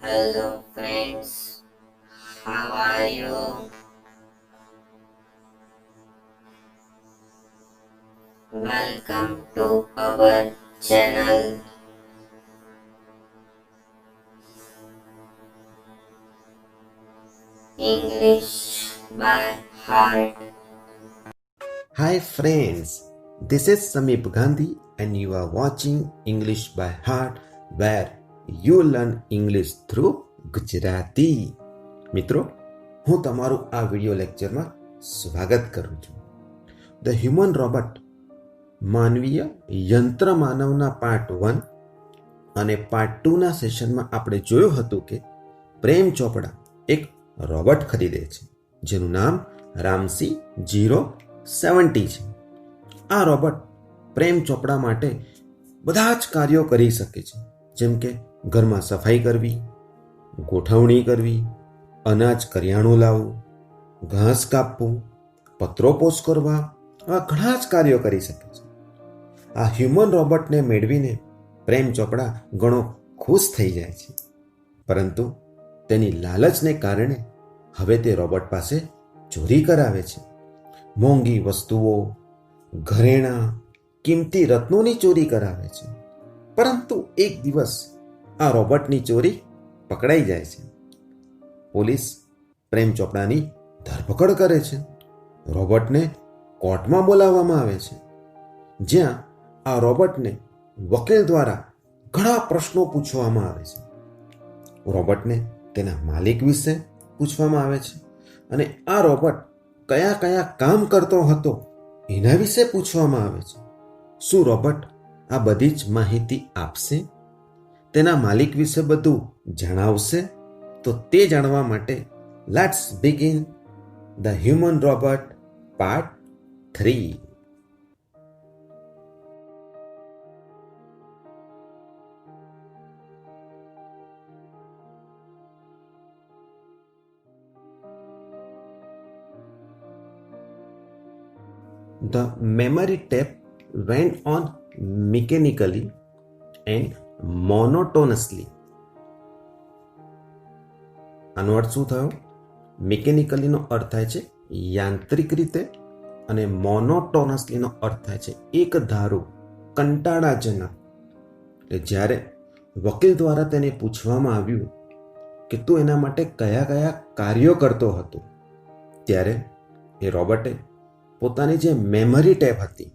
Hello friends, how are you? Welcome to our channel. English by Heart. Hi friends, this is Samip Gandhi and you are watching English by Heart where you learn English through Gujarati. મિત્રો, હું તમારું આ video લેક્ચરમાં સ્વાગત કરું છું. The human robot માનવીય યંત્ર માનવના પાર્ટ 1 અને પાર્ટ 2ના સેશનમાં આપણે જોયું હતું કે પ્રેમ ચોપડા એક રોબોટ ખરીદે છે જેનું નામ રામસી 070 છે. આ રોબોટ પ્રેમ ચોપડા માટે બધા જ કાર્યો કરી શકે છે, જેમ કે ઘરમાં સફાઈ કરવી, ગોઠવણી કરવી, અનાજ કરિયાણું લાવવું, ઘાસ કાપવું, પત્રો પોસ્ટ કરવા, આવા ઘણા જ કાર્યો કરી શકે છે. આ હ્યુમન રોબોટને મેળવીને પ્રેમ ચોપડા ઘણો ખુશ થઈ જાય છે, પરંતુ તેની લાલચને કારણે હવે તે રોબોટ પાસે ચોરી કરાવે છે. મોંઘી વસ્તુઓ, ઘરેણાં, કિંમતી રત્નોની ચોરી કરાવે છે. પરંતુ એક દિવસ આ રોબોટની ચોરી પકડાઈ જાય છે. પોલીસ પ્રેમ ચોપડાની ધરપકડ કરે છે. રોબોટને કોર્ટમાં બોલાવવામાં આવે છે, જ્યાં આ રોબોટને વકીલ દ્વારા ઘણા પ્રશ્નો પૂછવામાં આવે છે. રોબોટને તેના માલિક વિશે પૂછવામાં આવે છે અને આ રોબોટ કયા કયા કામ કરતો હતો એના વિશે પૂછવામાં આવે છે. શું રોબોટ આ બધી જ માહિતી આપશે, તેના માલિક વિશે બધું જણાવશે? તો તે જાણવા માટે let's begin the human robot part 3. The memory tape went on mechanically and monotonously. આનો અર્થ શું થયો? મિકેનિકલીનો અર્થ થાય છે યાંત્રિક રીતે અને મોનોટોનસલીનો અર્થ થાય છે એક ધારું, કંટાળાજનક. એટલે જ્યારે વકીલ દ્વારા તેને પૂછવામાં આવ્યું કે તું એના માટે કયા કયા કાર્યો કરતો હતો, ત્યારે એ રોબોટે પોતાની જે મેમરી ટેપ હતી,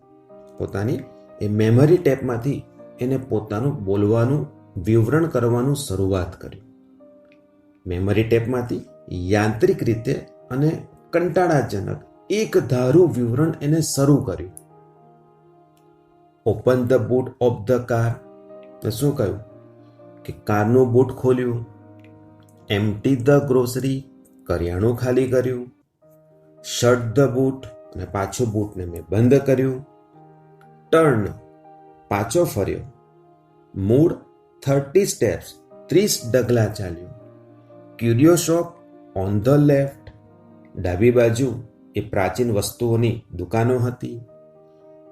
પોતાની એ મેમરી ટેપમાંથી એને પોતાનું બોલવાનું વિવરણ કરવાનું શરૂઆત કર્યું. મેમરી ટેપમાંથી યાંત્રિક રીતે અને કંટાળાજનક એક ધારું વિવરણ એને શરૂ કર્યું. Open the boot of the car, તો શું કહ્યું કે કારનું બૂટ ખોલ્યું. એમ્પ્ટી ધ ગ્રોસરી, કરિયાણું ખાલી કર્યું. શટ ધ બૂટ, અને પાછું બૂટને મેં બંધ કર્યું. ટર્ન, પાછો ફર્યો. મૂળ 30 સ્ટેપ્સ, 30 ડગલા ચાલ્યો. ક્યુરિયો શોપ ઓન ધ લેફ્ટ, ડાબી બાજુ એ પ્રાચીન વસ્તુઓની દુકાનો હતી.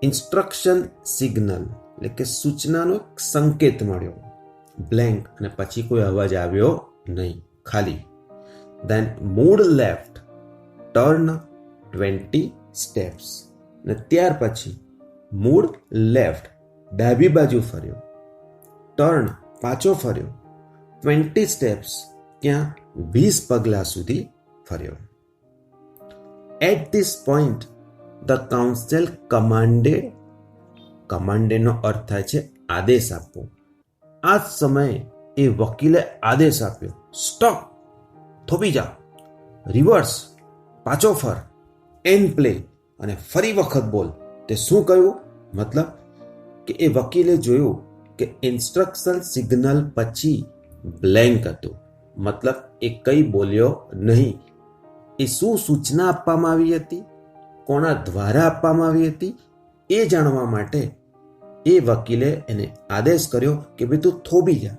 ઇન્સ્ટ્રક્શન સિગ્નલ, એટલે કે સૂચનાનો સંકેત મળ્યો. બ્લેન્ક, અને પછી કોઈ અવાજ આવ્યો નહીં, ખાલી. Then move left, turn 20 steps, ને ત્યાર પછી મૂડ લેફ્ટ, ડાબી બાજુ ફર્યો. ટર્ન, પાછો ફર્યો. 20 સ્ટેપ્સ, ક્યાં? 20 પગલા સુધી ફર્યો. At this point the counsel કમાન્ડેડનો અર્થ થાય છે આદેશ આપવો. આ જ સમયે એ વકીલે આદેશ આપ્યો, સ્ટોપ, થોભી જાઓ, રિવર્સ, પાછો ફર, એન્ડ પ્લે, અને ફરી વખત બોલ. તે શું કહ્યું? મતલબ કે એ વકીલે જોયું કે ઇન્સ્ટ્રક્શન સિગ્નલ પછી બ્લેન્ક હતું, મતલબ એ કંઈ બોલ્યો નહીં. એ શું સૂચના આપવામાં આવી હતી, કોના દ્વારા આપવામાં આવી હતી, એ જાણવા માટે એ વકીલે એને આદેશ કર્યો કે ભાઈ તું થોભી જા,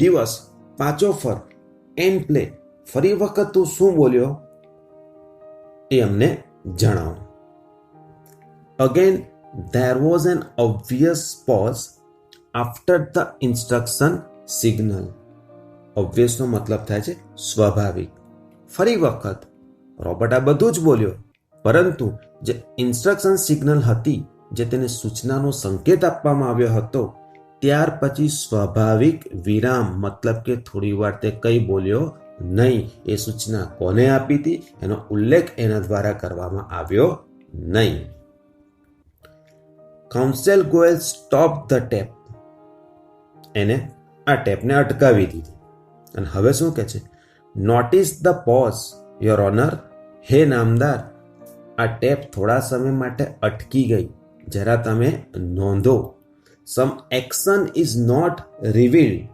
રિવર્સ, પાછો ફર, એન્ડ પ્લે, ફરી વખત તું શું બોલ્યો એ અમને જણાવો. Again, there was an obvious pause after the instruction signal. ઓબ્વિયસનો મતલબ થાય છે સ્વાભાવિક. ફરી વખત રોબર્ટ આ બધું જ બોલ્યો, પરંતુ જે ઇન્સ્ટ્રક્શન સિગ્નલ હતી, જે તેને સૂચનાનો સંકેત આપવામાં આવ્યો હતો, ત્યાર પછી સ્વાભાવિક વિરામ મતલબ કે થોડી વાર તે કંઈ બોલ્યો નહીં. એ સૂચના કોને આપી હતી એનો ઉલ્લેખ એના દ્વારા કરવામાં આવ્યો નહીં. Counsel Goyal stop the tap. એને આ ટેપને અટકાવી દીધી. અને હવે શું કહે છે? Notice the pause your honour. હે નામદાર, આ ટેપ થોડા સમય માટે અટકી ગઈ, જરા તમે નોંધો. સમ એક્શન ઇઝ નોટ રિવીલ્ડ.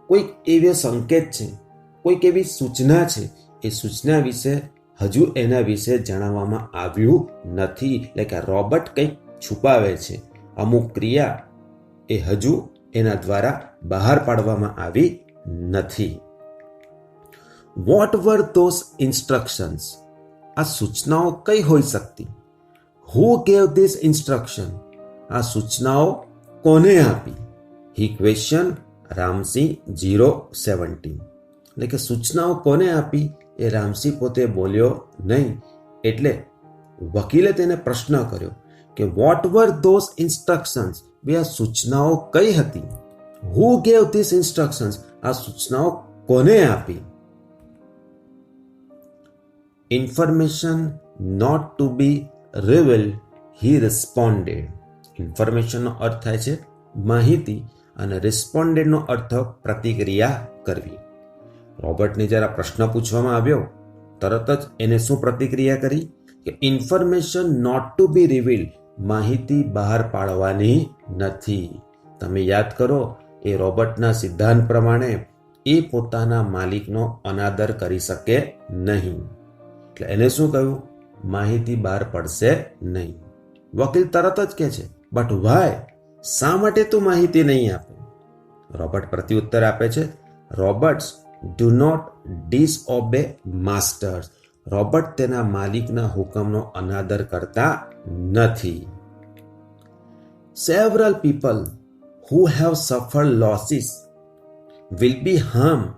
કોઈક એવો સંકેત છે, કોઈક એવી સૂચના છે, એ સૂચના વિશે હજુ એના વિશે જણાવવામાં આવ્યું નથી. એટલે કે રોબર્ટ કંઈક છુપાવે છે. અમુક ક્રિયા એ હજુ એના દ્વારા બહાર પાડવામાં આવી નથી. What were those instructions. આ સૂચનાઓ કઈ હોઈ શકતી? Who gave this instruction. આ સૂચનાઓ કોને આપી? He question Ramsingh 017. એટલે કે સૂચનાઓ કોને આપી એ રામસિંહ પોતે બોલ્યો નહીં. એટલે વકીલે તેને પ્રશ્ન કર્યો કે વોટ વર ધોઝ ઇન્સ્ટ્રક્શન્સ. બે આ સૂચનાઓ કઈ હતી? Who gave this instructions. આ સૂચનાઓ કોને આપી? Information not to be revealed, he responded. ઇન્ફોર્મેશનનો અર્થ થાય છે માહિતી અને રિસ્પોન્ડેડનો અર્થ પ્રતિક્રિયા કરવી. રોબર્ટને જ્યારે પ્રશ્ન પૂછવામાં આવ્યો, તરત જ એને શું પ્રતિક્રિયા કરી કે information not to be revealed, માહિતી બહાર પાડવાની નથી. તમે યાદ કરો, એ રોબર્ટના સિદ્ધાંત પ્રમાણે એ પોતાના માલિકનો અનાદર કરી શકે નહીં. એટલે એને શું કહ્યું? માહિતી બહાર પડશે નહીં. વકીલ તરત જ કહે છે, બટ વાય? શા માટે તું માહિતી નહીં આપે? રોબર્ટ પ્રત્યુત્તર આપે છે, Roberts do not disobey masters. Robot તેના માલિકના હુકમનો અનાદર કરતા નથી. Several people who have suffered losses will be harmed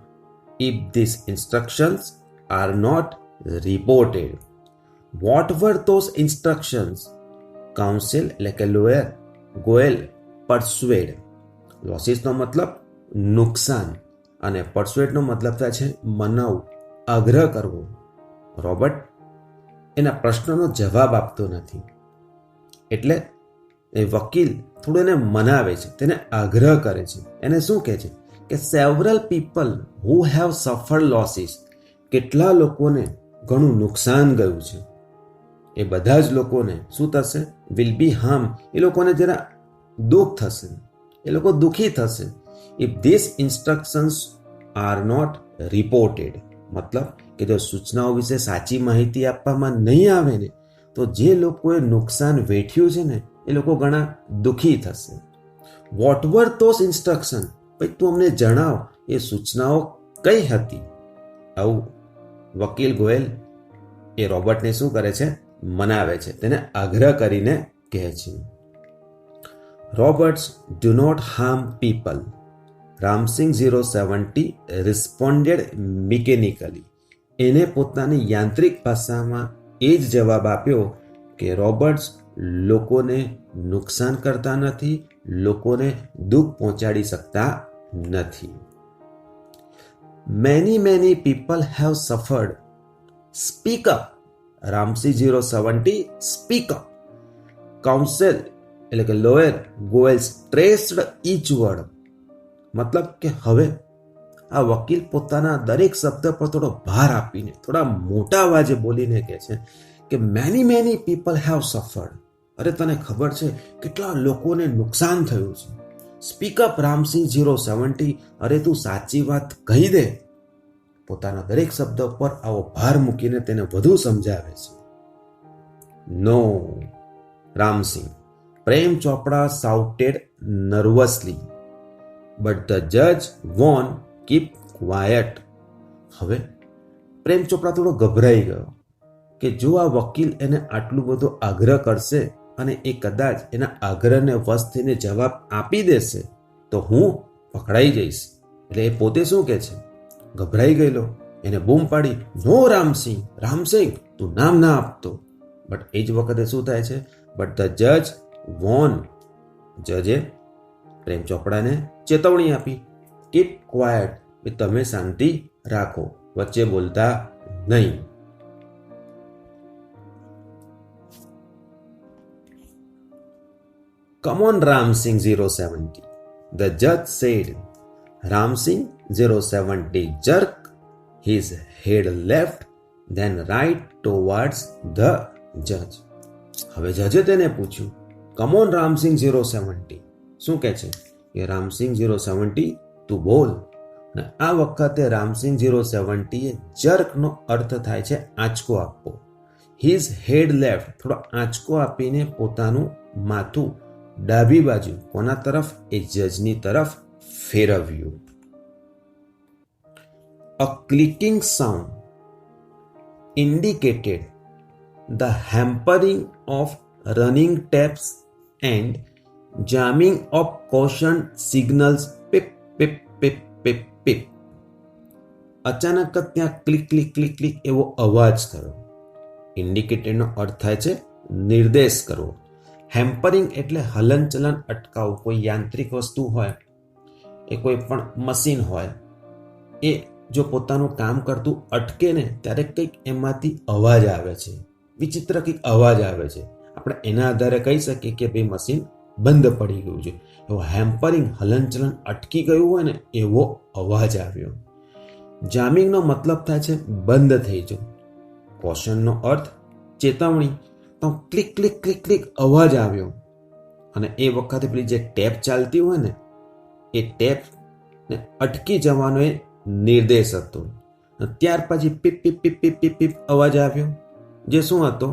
if these instructions are not reported. What were those instructions? Counsel એટલે કે lawyer ગોયલ persuade. લોસીસ નો મતલબ નુકસાન અને persuade નો મતલબ થાય છે મનાવવું, આગ્રહ કરવો. રોબર્ટ એના પ્રશ્નનો જવાબ આપતો નથી. એટલે એ વકીલ થોડું એને મનાવે છે, તેને આગ્રહ કરે છે. એને શું કહે છે કે several people who have suffered losses. કેટલા લોકોને ઘણું નુકસાન ગયું છે. એ બધા જ લોકોને શું થશે? Will be harm. એ લોકોને જરા દુઃખ થશે, એ લોકો દુઃખી થશે. If this instructions are not reported. મતલબ કે જો સૂચનાઓ વિશે સાચી માહિતી આપવામાં નહીં આવે ને, તો જે લોકોએ નુકસાન વેઠ્યું છે ને, એ લોકો ઘણા દુઃખી થશે. What were those instruction. ભાઈ તું અમને જણાવ, એ સૂચનાઓ કઈ હતી? આવું વકીલ ગોયલ એ રોબર્ટને શું કરે છે? મનાવે છે, તેને આગ્રહ કરીને કહે છે. Roberts do not harm people. Ramsingh 070 responded mechanically. એને પોતાની યાંત્રિક ભાષામાં એ જ જવાબ આપ્યો કે રોબર્ટ્સ લોકોને નુકસાન કરતા નથી, લોકોને દુઃખ પહોંચાડી શકતા નથી. Many people have suffered. Speak up. Ramsingh 070 speak up. Counsel એટલે કે lawyer Goyal stressed each word. મતલબ કે હવે આ વકીલ પોતાના દરેક શબ્દ પર થોડો ભાર આપીને, થોડા મોટા અવાજે બોલીને કહે છે કે મેની પીપલ હેવ સફર્ડ. અરે તને ખબર છે કેટલા લોકોને નુકસાન થયું છે. Speak up Ramsingh 070. અરે તું સાચી વાત કહી દે. પોતાના દરેક શબ્દ પર આવો ભાર મૂકીને તેને વધુ સમજાવે છે. નો રામસિંહ. પ્રેમ ચોપડા સાઉટેડ નર્વસલી. બટ ધ જજ વોન કીપ ક્વાયટ. હવે પ્રેમ ચોપડા થોડો ગભરાઈ ગયો કે જો આ વકીલ એને આટલું બધો આગ્રહ કરશે અને એ કદાચ એના આગ્રહને વશ થઈને જવાબ આપી દેશે તો હું પકડાઈ જઈશ. એટલે એ પોતે શું કહે છે ગભરાઈ ગયેલો. એને બૂમ પાડી, નો રામસિંહ, રામસિંહ તું નામ ના આપતો. બટ એ જ વખતે શું થાય છે? બટ ધ જજ વોન. જજે પ્રેમ ચોપડાને ચેતવણી આપી, કીપ ક્વાયટ, તમે શાંતિ રાખો, વચ્ચે બોલતા નહીં. Come on, Ramsing 070, the judge said. Ramsing 070 jerked his head left, then right towards the judge. હવે જજે તેને પૂછ્યું, કમ ઓન રામસિંગ 070. શું કહે છે કે રામસિંગ 070 તું બોલ. અને આ વખતે રામસિંગ 070 એ જર્કનો અર્થ થાય છે આંચકો આપવો. હિઝ હેડ લેફ્ટ, થોડો આંચકો આપીને પોતાનું માથું ડાબી બાજુ કોના તરફ? એ જજની તરફ ફેરવ્યું. A clicking sound indicated the hampering of running taps and jamming of caution signals. Pip, pip, pip, pip, pip. અચાનક જ ત્યાં ક્લિક ક્લિક ક્લિક ક્લિક એવો અવાજ થયો. ઇન્ડિકેટરનો અર્થ થાય છે નિર્દેશ કરવો. હેમ્પરિંગ એટલે હલનચલન અટકાવવું. કોઈ યાંત્રિક વસ્તુ હોય, એ કોઈ પણ મશીન હોય, એ જો પોતાનું કામ કરતું અટકે ને ત્યારે કંઈક એમાંથી અવાજ આવે છે, વિચિત્ર કંઈક અવાજ આવે છે. આપણે એના આધારે કહી શકીએ કે ભાઈ મશીન બંધ પડી ગયું છે. એવો હેમ્પરિંગ, હલનચલન અટકી ગયું હોય ને એવો અવાજ આવ્યો. જામિંગનો મતલબ થાય છે બંધ થઈ જવું. કોશનનો અર્થ ચેતવણી. તો ક્લિક ક્લિક ક્લિક ક્લિક અવાજ આવ્યો અને એ વખતે પેલી જે ટેપ ચાલતી હોય ને એ ટેપ ને અટકી જવાનો એ નિર્દેશ હતો. ત્યાર પછી પીપ પીપ પીપ પીપ પીપ પીપ અવાજ આવ્યો, જે શું હતો?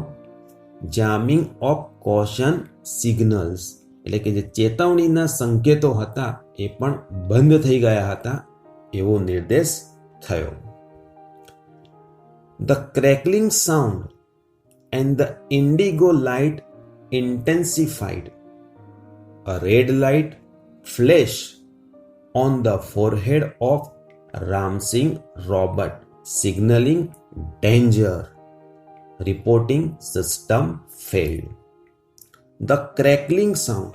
જામિંગ ઓફ કોશન સિગ્નલ્સ, એટલે કે જે ચેતવણીના સંકેતો હતા એ પણ બંધ થઈ ગયા હતા એવો નિર્દેશ થયો. The crackling sound and the indigo light intensified. A red light flashed on the forehead of Ramsing Robert, signaling danger. Reporting system failed. The crackling sound,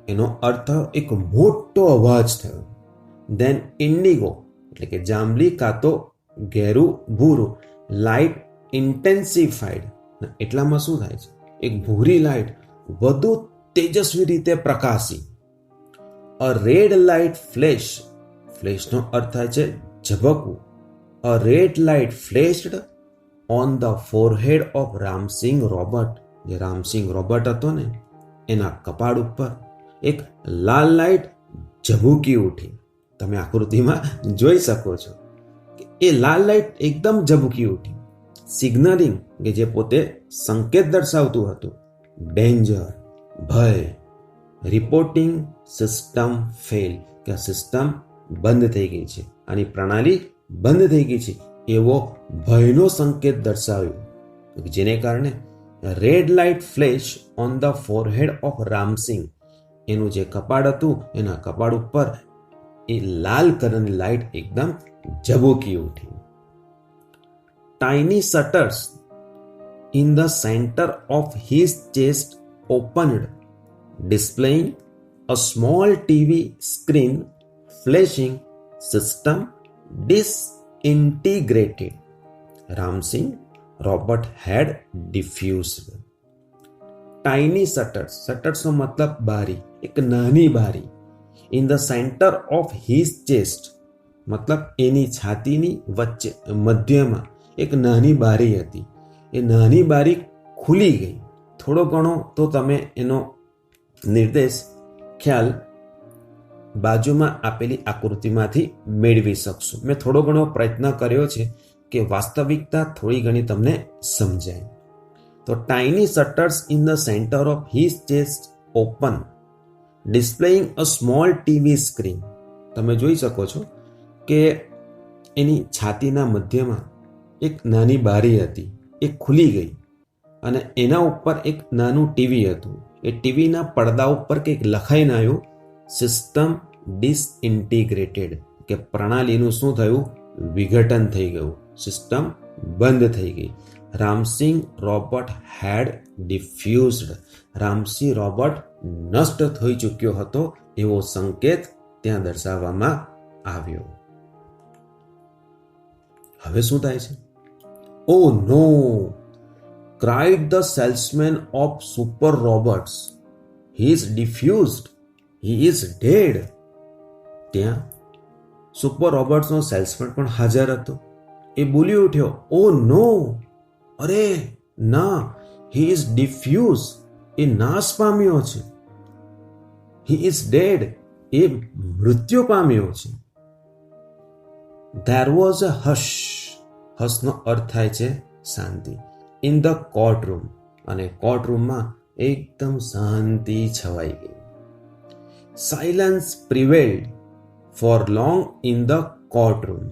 એનો અર્થ એક મોટો અવાજ થયો. Then indigo, એટલે કે જાંબલી કાં તો ઘેરું ભૂરું, લાઇટ ઇન્ટેન્સિફાઈડ, એટલામાં શું થાય છે? એક ભૂરી લાઇટ વધુ તેજસ્વી રીતે પ્રકાશી. અ રેડ લાઇટ ફ્લેશ, ફ્લેશનો અર્થ થાય છે ઝબકવું. A red light flashed on the forehead of Ramsingh robot, જે રામસિંગ રોબર્ટ હતો ને એના કપાળ ઉપર એક લાલ લાઇટ ઝબૂકી ઉઠી. તમે આકૃતિમાં જોઈ શકો છો કે એ લાલ લાઇટ એકદમ ઝબૂકી ઉઠી. સિગ્નલિંગ, કે જે પોતે સંકેત દર્શાવતું હતું, ડેન્જર, ભય. રિપોર્ટિંગ સિસ્ટમ ફેલ, કે આ સિસ્ટમ બંધ થઈ ગઈ છે, આની પ્રણાલી બંધ થઈ ગઈ છે એવો ભયનો સંકેત દર્શાવ્યો. જેને કારણે red light flash on the forehead of Ram Singh, એનું જે કપાળ હતું એના કપાળ ઉપર એ લાલ કલરની લાઇટ એકદમ ઝબૂકી ઉઠી. Tiny shutters in the center of his chest opened, displaying a small TV screen flashing. System disintegrated. Ramsing Robert had diffused. Tiny shutters, shutters નો મતલબ બારી, એક નાની બારી. In the center of his chest, મતલબ એની છાતીની વચ્ચે મધ્યમાં એક નાની બારી હતી. એ નાની બારી ખુલી ગઈ. થોડો ઘણો તો તમે એનો નિર્દેશ ખ્યાલ બાજુમાં આપેલી આકૃતિમાંથી મેળવી શકશો. મેં થોડો ઘણો પ્રયત્ન કર્યો છે કે વાસ્તવિકતા થોડી ઘણી તમને સમજાય. તો tiny shutters in the centre of his chest open, displaying a small TV screen. તમે જોઈ શકો છો કે એની છાતીના મધ્યમાં એક નાની બારી હતી, એ ખુલી ગઈ અને એના ઉપર એક નાનું ટીવી હતું. એ ટીવીના પડદા ઉપર કંઈક લખાઈને આવ્યું, સિસ્ટમ ડિસઇન્ટિગ્રેટેડ, કે પ્રણાલીનું શું થયું? વિઘટન થઈ ગયું, સિસ્ટમ બંધ થઈ ગઈ. રામસિંગ રોબોટ હેડ ડિફ્યુઝડ. રામસી રોબોટ નષ્ટ થઈ ચૂક્યો હતો એવો સંકેત ત્યાં દર્શાવવામાં આવ્યો. હવે શું થાય છે? ઓ નો, cried the salesman of super robots. He is diffused. He is dead. ત્યાં સુપર રોબોટ્સનો સેલ્સમેન પણ હાજર હતો. એ બોલી ઉઠ્યો, ઓ નો, અરે ના, he is diffused. એ નાશ પામ્યો છે. he is dead. એ મૃત્યુ પામ્યો છે. there was a hush. હસનો અર્થ થાય છે શાંતિ. in the courtroom. અને કોર્ટરૂમમાં એકદમ શાંતિ છવાઈ ગઈ. silence prevailed for long in the courtroom.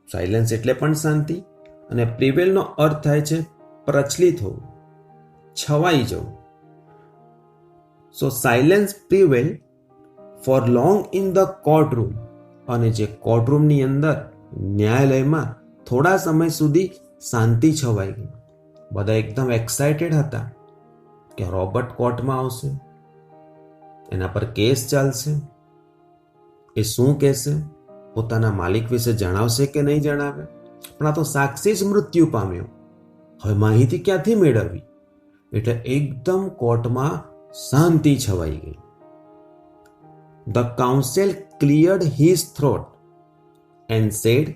Silence એટલે પણ શાંતિ, અને પ્રિવેલનો અર્થ થાય છે પ્રચલિત હોવું, છવાઈ જવું. So silence prevail for long in the courtroom. અને જે કોર્ટરૂમની અંદર ન્યાયાલયમાં થોડા સમય સુધી શાંતિ છવાઈ ગઈ. બધા એકદમ એક્સાઇટેડ હતા કે રોબર્ટ કોર્ટમાં આવશે, એના પર કેસ ચાલશે, એ શું કહેશે, પોતાના માલિક વિશે જણાવશે કે નહીં જણાવે. પણ આ તો સાક્ષી જ મૃત્યુ પામ્યો, હવે માહિતી ક્યાંથી મેળવવી? એટલે એકદમ કોર્ટમાં શાંતિ છવાઈ ગઈ. The counsel cleared his throat and said,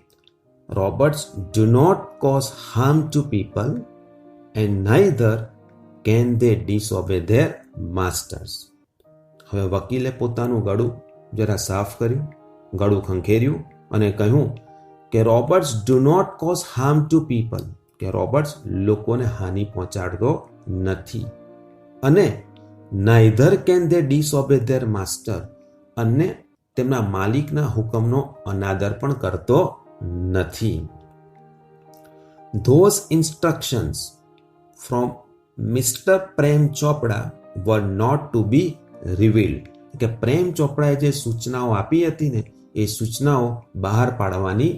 robots do not cause harm to people and neither can they disobey their masters. હવે વકીલે પોતાનું ગળું જરા સાફ કર્યું, ગળું ખંખેર્યું અને કહ્યું કે robots do not cause harm to people, કે રોબોટ્સ લોકોને હાનિ પહોંચાડતો નથી, અને neither can they disobey their master, અને તેમના માલિકના હુકમનો અનાદર પણ કરતો નથી. Those instructions from mister Prem Chopra were not to be revealed. કે પ્રેમ ચોપડાએ જે સૂચનાઓ આપી હતી ને, એ સૂચનાઓ બહાર પાડવાની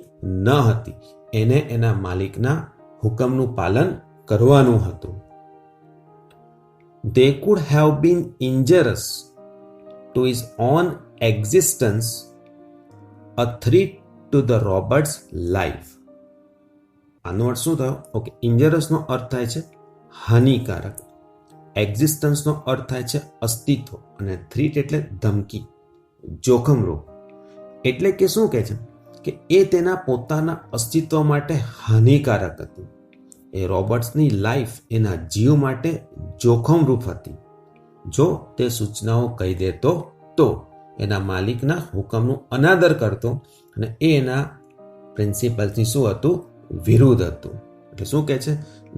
ન હતી. એને એના માલિકના હુકમનું પાલન કરવાનું હતું. They could have been injurious to his own existence, a threat to the robot's life. આનો અર્થ શું થયો? ઓકે, ઇન્જરસનો અર્થ થાય છે હાનિકારક, એક્ઝિસ્ટન્સનો અર્થ થાય છે અસ્તિત્વ, અને થ્રીટ એટલે ધમકી, જોખમરૂપ. એટલે કે શું કહે છે કે એ તેના પોતાના અસ્તિત્વ માટે હાનિકારક હતી. એ રોબોટ્સની લાઈફ એના જીવ માટે જોખમરૂપ હતી. જો તે સૂચનાઓ કહી દેતો તો એના માલિકના હુકમનું અનાદર કરતો, અને એ એના પ્રિન્સિપલ્સની શું હતું? વિરુદ્ધ હતું. એટલે શું કહે છે?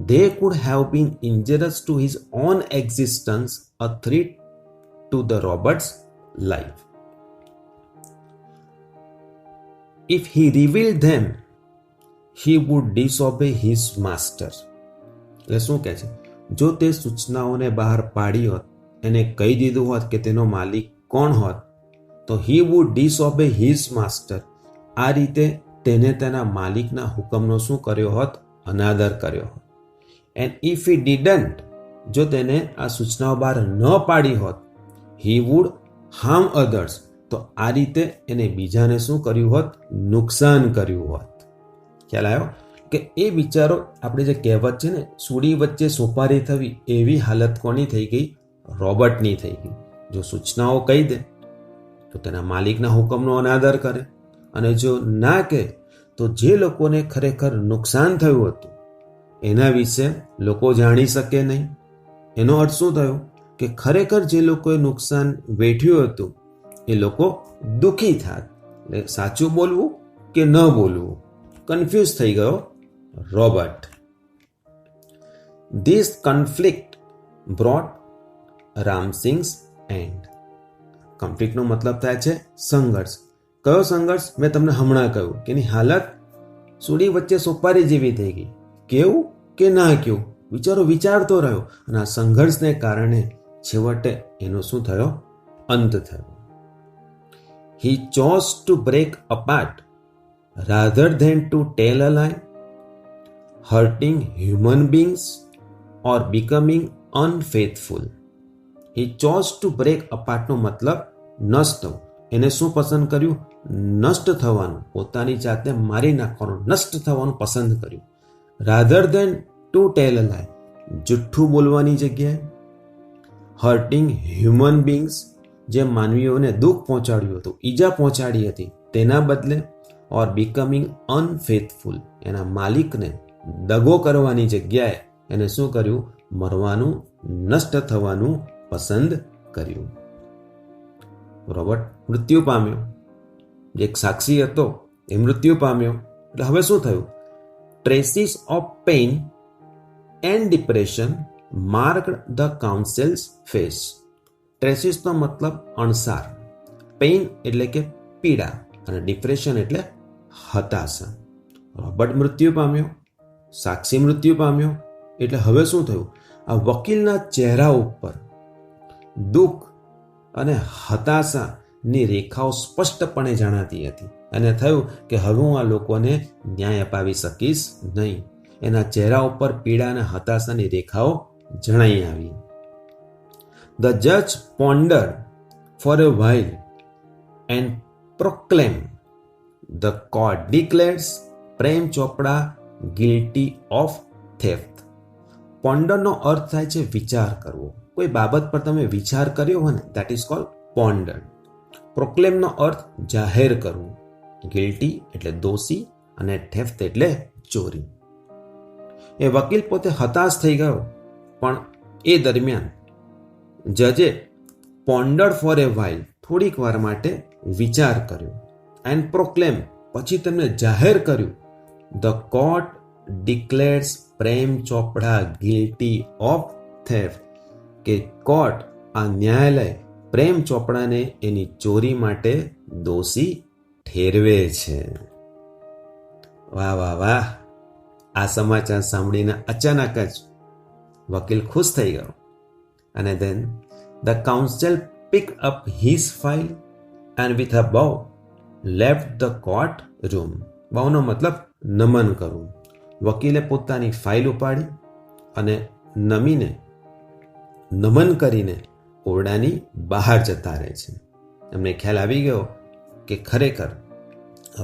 They could have been injurious to his own existence, a threat to the robot's life. If he revealed them, he would disobey his master. એટલે શું કહે છે? જો તે સૂચનાઓને બહાર પાડી હોત, એને કહી દીધું હોત કે તેનો માલિક કોણ હોત, તો he would disobey his master. આ રીતે તેને તેના માલિકના હુકમનો શું કર્યો હોત? અનાદર કર્યો હોત. And if he didn't, જો તેને આ સૂચનાઓ બહાર ન પાડી હોત, he would harm others. તો આ રીતે એને બીજાને શું કર્યું હોત? નુકસાન કર્યું હોત. ખ્યાલ આવ્યો? કે એ વિચારો, આપણે જે કહેવત છે ને, સુડી વચ્ચે સોપારી થવી, એવી હાલત કોની થઈ ગઈ? રોબોટની થઈ ગઈ. જો સૂચનાઓ કહી દે તો તેના માલિકના હુકમનો અનાદર કરે, અને જો ના કહે તો જે લોકોને ખરેખર નુકસાન થયું હતું એના વિશે લોકો જાણી શકે નહીં. એનો અર્થ શું થયો? કે ખરેખર જે લોકોએ નુકસાન વેઠ્યું હતું એ લોકો દુઃખી થાત. એટલે સાચું બોલવું કે ન બોલવું, કન્ફ્યુઝ થઈ ગયો robot. This conflict brought Ramsingh's end. કન્ફ્લિક્ટનો મતલબ થાય છે સંઘર્ષ. કયો સંઘર્ષ? મેં તમને હમણાં કહ્યું કે એની હાલત સુડી વચ્ચે સોપારી જેવી થઈ ગઈ. કેવું કે ના કેવું વિચારો વિચારતો રહ્યો, અને આ સંઘર્ષને કારણે છેવટે એનો શું થયો? અંત થયો. He chose to break apart rather than to tell a lie, hurting human beings, or becoming unfaithful. He chose to break apart નો મતલબ નષ્ટ થવું. એને શું પસંદ કર્યું? નષ્ટ થવાનું, પોતાની જાતને મારી નાખવાનું, નષ્ટ થવાનું પસંદ કર્યું. રાધર દેન ટુ ટેલ અ લાય, જુઠ્ઠું બોલવાની જગ્યાએ. હર્ટિંગ હ્યુમન બીંગ્સ, જે માનવીઓને દુઃખ પહોંચાડ્યું હતું, ઈજા પહોંચાડી હતી, તેના બદલે. ઓર બીકમિંગ અનફેથફુલ, એના માલિકને દગો કરવાની જગ્યાએ એને શું કર્યું? મરવાનું, નષ્ટ થવાનું પસંદ કર્યું. રોબર્ટ મૃત્યુ પામ્યો. જે એક સાક્ષી હતો એ મૃત્યુ પામ્યો. એટલે હવે શું થયું? Traces of pain and depression marked the counsel's face. ટ્રેસીસનો મતલબ અણસાર, પેઇન એટલે કે પીડા, અને ડિપ્રેશન એટલે હતાશા. રોબર્ટ મૃત્યુ પામ્યો, સાક્ષી મૃત્યુ પામ્યો. એટલે હવે શું થયું? આ વકીલના ચહેરા ઉપર દુઃખ અને હતાશાની રેખાઓ સ્પષ્ટપણે જણાતી હતી, અને થયું કે હવે હું આ લોકોને ન્યાય અપાવી શકીશ નહીં. એના ચહેરા ઉપર પીડા અને હતાશાની રેખાઓ જણાઈ આવી. ધ જજ ponder for a while and proclaimed the court declares Prem Chopra guilty of theft. પોન્ડરનો અર્થ થાય છે વિચાર કરવો. કોઈ બાબત પર તમે વિચાર કર્યો હોય ને, દેટ ઇઝ કોલ્ડ પોન્ડર. પ્રોક્લેમનો અર્થ જાહેર કરવું. ગિલ્ટી એટલે દોષી, અને થેફ્ટ એટલે ચોરી. એ વકીલ પોતે હતાશ થઈ ગયો, પણ એ દરમિયાન જજે પોન્ડર ફોર એ while, થોડીક વાર માટે વિચાર કર્યો. એન્ડ પ્રોક્લેમ, પછી તેમને જાહેર કર્યું. The court ડિક્લેર્સ Prem Chopra guilty of theft, કે કોર્ટ, આ ન્યાયાલય પ્રેમ ચોપડાને એની ચોરી માટે દોષી ઠેરવે છે. વાહ વાહ વાહ! આ સમાચાર સાંભળીને અચાનક જ વકીલ ખુશ થઈ ગયો. અને then the counsel pick up his file and with a bow left the court room. બોવનો મતલબ નમન કરવું. વકીલે પોતાની ફાઇલ ઉપાડી અને નમીને નમન કરીને ઓરડાની બહાર જતા રહે છે. એમને ખ્યાલ આવી ગયો કે ખરેખર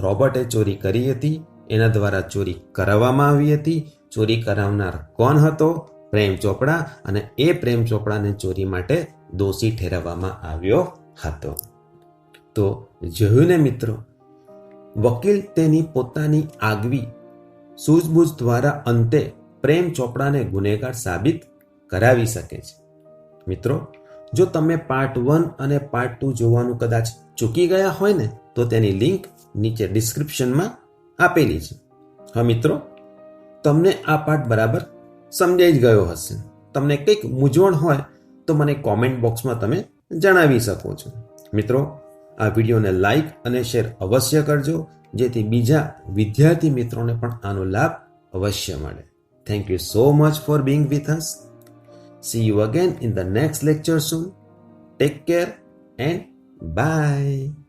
રોબર્ટે ચોરી કરી હતી, એના દ્વારા ચોરી કરાવવામાં આવી હતી. ચોરી કરાવનાર કોણ હતો? પ્રેમ ચોપડા, અને એ પ્રેમ ચોપડાને ચોરી માટે દોષી ઠેરવવામાં આવ્યો હતો. તો જોયું ને મિત્રો, વકીલ તેની પોતાની આગવી સૂઝબૂઝ દ્વારા અંતે પ્રેમ ચોપડાને ગુનેગાર સાબિત કરાવી શકે છે. મિત્રો, જો તમે પાર્ટ 1 અને પાર્ટ 2 જોવાનું કદાચ ચૂકી ગયા હોય ને, તો તેની લિંક નીચે ડિસ્ક્રિપ્શનમાં આપેલી છે. હા મિત્રો, તમને આ પાઠ બરાબર સમજાઈ જ ગયો હશે. તમને કંઈક મૂંઝવણ હોય તો મને કોમેન્ટ બોક્સમાં તમે જણાવી શકો છો. મિત્રો, આ વિડીયોને લાઈક અને શેર અવશ્ય કરજો, જેથી બીજા વિદ્યાર્થી મિત્રોને પણ આનો લાભ અવશ્ય મળે. Thank you so much for being with us. See you again in the next lecture soon. Take care and bye.